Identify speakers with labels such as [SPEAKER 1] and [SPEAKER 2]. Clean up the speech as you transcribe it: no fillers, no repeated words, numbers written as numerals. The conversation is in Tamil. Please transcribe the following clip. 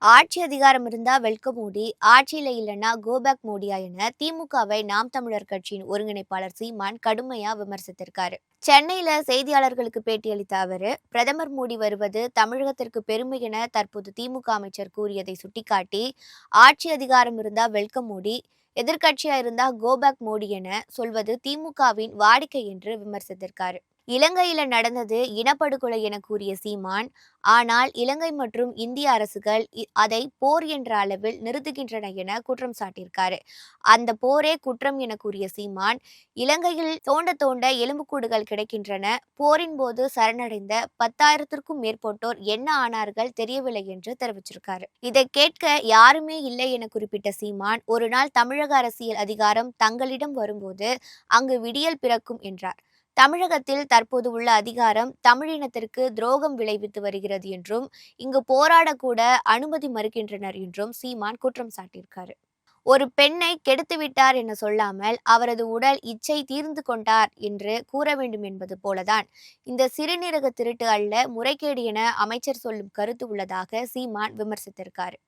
[SPEAKER 1] ஆட்சி அதிகாரம் இருந்தா வெல்கம் மோடி, ஆட்சியில இல்லைன்னா கோபேக் மோடியா என திமுகவை நாம் தமிழர் கட்சியின் ஒருங்கிணைப்பாளர் சீமான் கடுமையா விமர்சித்திருக்காரு. சென்னையில செய்தியாளர்களுக்கு பேட்டியளித்த அவரு, பிரதமர் மோடி வருவது தமிழகத்திற்கு பெருமை என தற்போது திமுக அமைச்சர் கூறியதை சுட்டிக்காட்டி, ஆட்சி அதிகாரம் இருந்தா வெல்கம் மோடி, எதிர்க்கட்சியா இருந்தா கோபேக் மோடி என சொல்வது திமுகவின் வாடிக்கை என்று விமர்சித்திருக்காரு. இலங்கையில நடந்தது இனப்படுகொலை என கூறிய சீமான், ஆனால் இலங்கை மற்றும் இந்திய அரசுகள் அதை போர் என்ற அளவில் நிறுத்துகின்றன என குற்றம் சாட்டியிருக்காரு. அந்த போரே குற்றம் என கூறிய சீமான், இலங்கையில் தோண்ட தோண்ட எலும்புக்கூடுகள் கிடைக்கின்றன, போரின் போது சரணடைந்த 10,000த்திற்கும் மேற்பட்டோர் என்ன ஆனார்கள் தெரியவில்லை என்று தெரிவிச்சிருக்காரு. இதை கேட்க யாருமே இல்லை என குறிப்பிட்ட சீமான், ஒரு நாள் தமிழக அரசியல் அதிகாரம் தங்களிடம் வரும்போது அங்கு விடியல் பிறக்கும் என்றார். தமிழகத்தில் தற்போது உள்ள அதிகாரம் தமிழினத்திற்கு துரோகம் விளைவித்து வருகிறது என்றும், இங்கு போராடக்கூட அனுமதி மறுக்கின்றனர் என்றும் சீமான் குற்றம் சாட்டியிருக்காரு. ஒரு பெண்ணை கெடுத்துவிட்டார் என சொல்லாமல் அவரது உடல் இச்சை தீர்ந்து கொண்டார் என்று கூற வேண்டும் என்பது போலதான் இந்த சிறுநீரக திருட்டு அல்ல முறைகேடு என அமைச்சர் சொல்லும் கருத்து உள்ளதாக சீமான் விமர்சித்திருக்காரு.